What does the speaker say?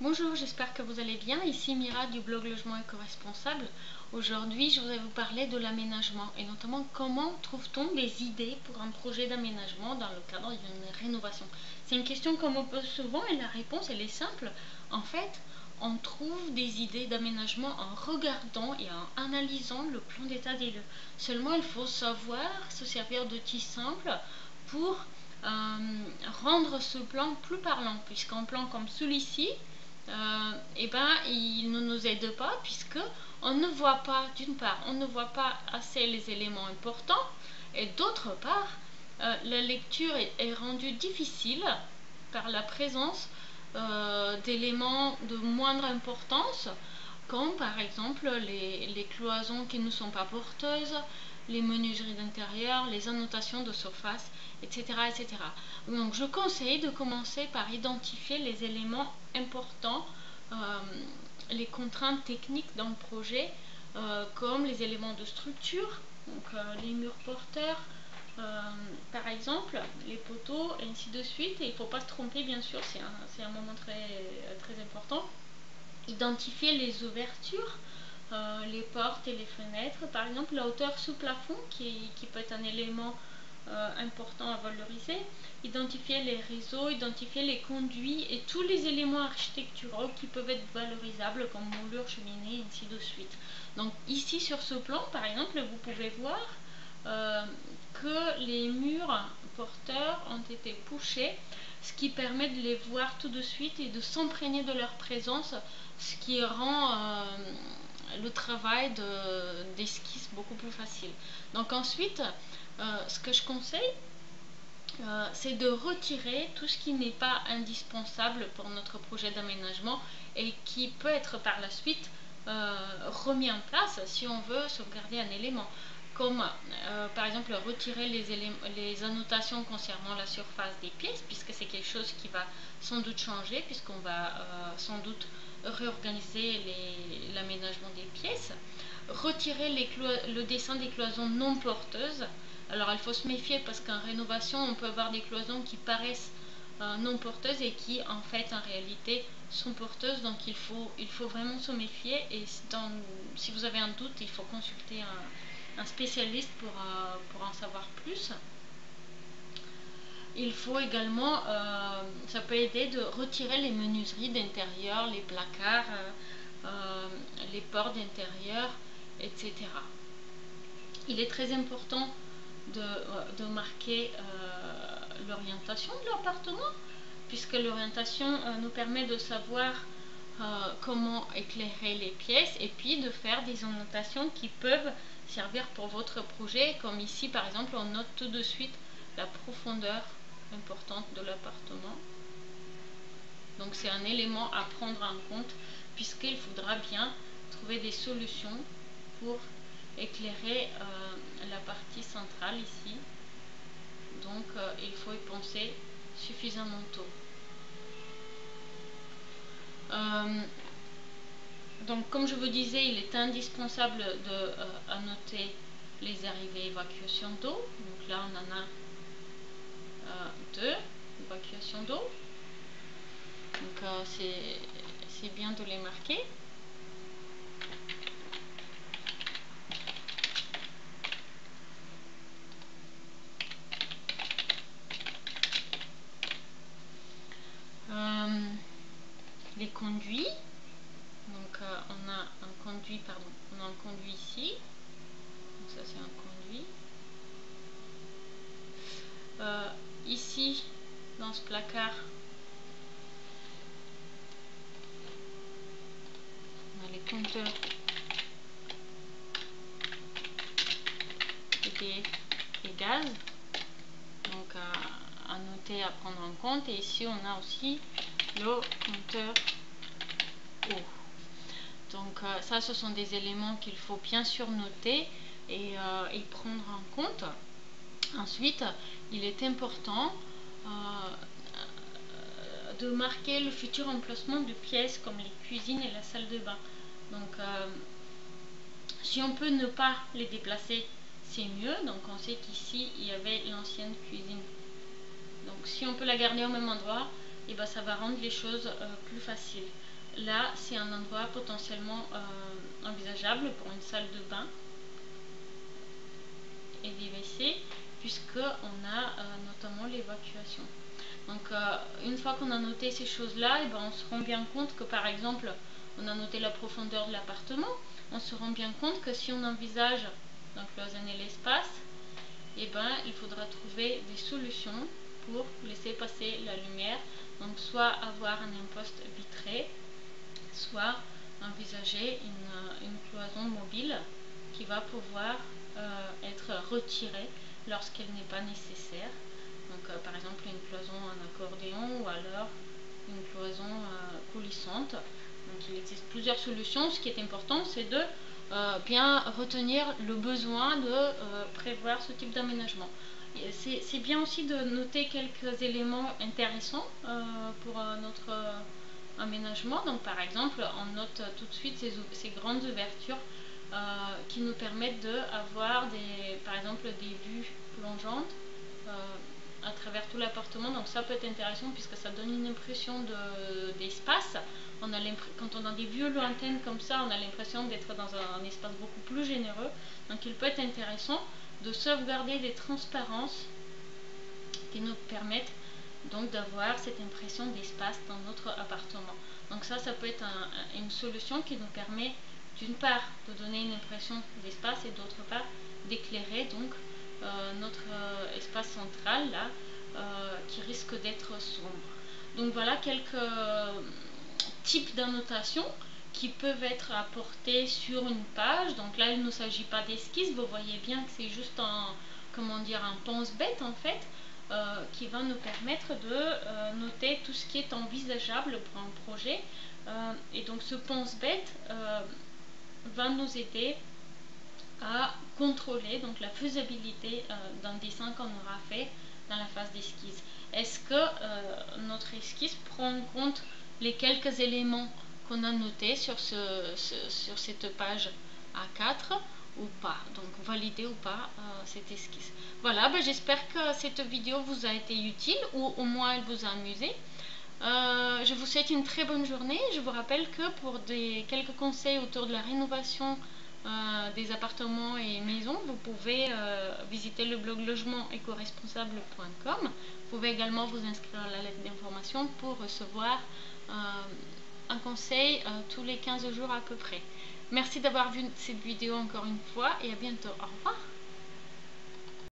Bonjour, j'espère que vous allez bien. Ici Mira du blog Logement Éco-Responsable. Aujourd'hui, je voudrais vous parler de l'aménagement et notamment comment trouve-t-on des idées pour un projet d'aménagement dans le cadre d'une rénovation. C'est une question qu'on me pose souvent et la réponse elle est simple. En fait, on trouve des idées d'aménagement en regardant et en analysant le plan d'état des lieux. Seulement, il faut savoir se servir d'outils simples pour rendre ce plan plus parlant, puisqu'un plan comme celui-ci, il ne nous aide pas puisque on ne voit pas, d'une part, on ne voit pas assez les éléments importants et d'autre part, la lecture est rendue difficile par la présence d'éléments de moindre importance comme par exemple les cloisons qui ne sont pas porteuses, les menuiseries d'intérieur, les annotations de surface, etc., etc. Donc je conseille de commencer par identifier les éléments importants, les contraintes techniques dans le projet, comme les éléments de structure, donc les murs porteurs, par exemple, les poteaux, et ainsi de suite. Et il ne faut pas se tromper, bien sûr, c'est un moment très important. Identifier les ouvertures, les portes et les fenêtres, par exemple la hauteur sous plafond qui peut être un élément important à valoriser, identifier les réseaux, identifier les conduits et tous les éléments architecturaux qui peuvent être valorisables comme moulures, cheminées, ainsi de suite. Donc ici sur ce plan, par exemple, vous pouvez voir que les murs porteurs ont été poussés, ce qui permet de les voir tout de suite et de s'imprégner de leur présence, ce qui rend le travail d'esquisse beaucoup plus facile. Donc ensuite, ce que je conseille, c'est de retirer tout ce qui n'est pas indispensable pour notre projet d'aménagement et qui peut être par la suite remis en place si on veut sauvegarder un élément, comme par exemple retirer les annotations concernant la surface des pièces, puisque c'est quelque chose qui va sans doute changer, puisqu'on va sans doute réorganiser l'aménagement des pièces. Retirer le dessin des cloisons non porteuses. Alors il faut se méfier parce qu'en rénovation on peut avoir des cloisons qui paraissent non porteuses et qui en fait en réalité sont porteuses, donc il faut vraiment se méfier, et si vous avez un doute il faut consulter un spécialiste pour en savoir plus. Il faut également, ça peut aider de retirer les menuiseries d'intérieur, les placards, les portes d'intérieur, etc. Il est très important de marquer l'orientation de l'appartement, puisque l'orientation nous permet de savoir comment éclairer les pièces et puis de faire des annotations qui peuvent servir pour votre projet, comme ici par exemple on note tout de suite la profondeur importante de l'appartement. Donc c'est un élément à prendre en compte puisqu'il faudra bien trouver des solutions pour éclairer la partie centrale ici. Donc il faut y penser suffisamment tôt. Donc comme je vous disais, il est indispensable de annoter les arrivées et évacuations d'eau. Donc là on en a deux évacuations d'eau. Donc c'est bien de les marquer. Les conduits. Donc on a un conduit, on a un conduit ici. Donc ça c'est un conduit. Ici, dans ce placard, on a les compteurs EDF et gaz. Donc à noter, à prendre en compte. Et ici on a aussi le compteur eau. Donc ça ce sont des éléments qu'il faut bien sûr noter et prendre en compte. Ensuite il est important de marquer le futur emplacement de pièces comme les cuisines et la salle de bain. Donc si on peut ne pas les déplacer, c'est mieux. Donc on sait qu'ici il y avait l'ancienne cuisine. Donc si on peut la garder au même endroit et ben, ça va rendre les choses plus faciles. Là, c'est un endroit potentiellement envisageable pour une salle de bain et des WC, puisque on a notamment l'évacuation. Donc une fois qu'on a noté ces choses-là, et ben, on se rend bien compte que par exemple, on a noté la profondeur de l'appartement, on se rend bien compte que si on envisage donc cloisonner l'espace, et ben, il faudra trouver des solutions pour laisser passer la lumière. Donc soit avoir un imposte vitré, soit envisager une cloison mobile qui va pouvoir être retirée lorsqu'elle n'est pas nécessaire. Donc par exemple une cloison en accordéon ou alors une cloison coulissante. Donc il existe plusieurs solutions. Ce qui est important, c'est de bien retenir le besoin de prévoir ce type d'aménagement. C'est bien aussi de noter quelques éléments intéressants pour notre aménagement. Donc par exemple, on note tout de suite ces grandes ouvertures qui nous permettent d'avoir par exemple des vues plongeantes à travers tout l'appartement. Donc ça peut être intéressant puisque ça donne une impression d'espace. Quand on a des vues lointaines comme ça, on a l'impression d'être dans un espace beaucoup plus généreux. Donc il peut être intéressant de sauvegarder des transparences qui nous permettent donc d'avoir cette impression d'espace dans notre appartement. Donc ça peut être une solution qui nous permet d'une part de donner une impression d'espace et d'autre part d'éclairer donc notre espace central là qui risque d'être sombre. Donc voilà quelques types d'annotations qui peuvent être apportés sur une page. Donc là il ne s'agit pas d'esquisse, vous voyez bien que c'est juste un pense-bête en fait, qui va nous permettre de noter tout ce qui est envisageable pour un projet. Et donc ce pense-bête va nous aider à contrôler donc la faisabilité d'un dessin qu'on aura fait dans la phase d'esquisse. Est-ce que notre esquisse prend en compte les quelques éléments qu'on a notés sur cette page A4 ou pas, donc valider ou pas cette esquisse. Voilà, j'espère que cette vidéo vous a été utile ou au moins elle vous a amusé. Je vous souhaite une très bonne journée. Je vous rappelle que pour quelques conseils autour de la rénovation des appartements et maisons, vous pouvez visiter le blog logement-éco-responsable.com. Vous pouvez également vous inscrire à la lettre d'information pour recevoir un conseil tous les 15 jours à peu près. Merci d'avoir vu cette vidéo encore une fois et à bientôt. Au revoir.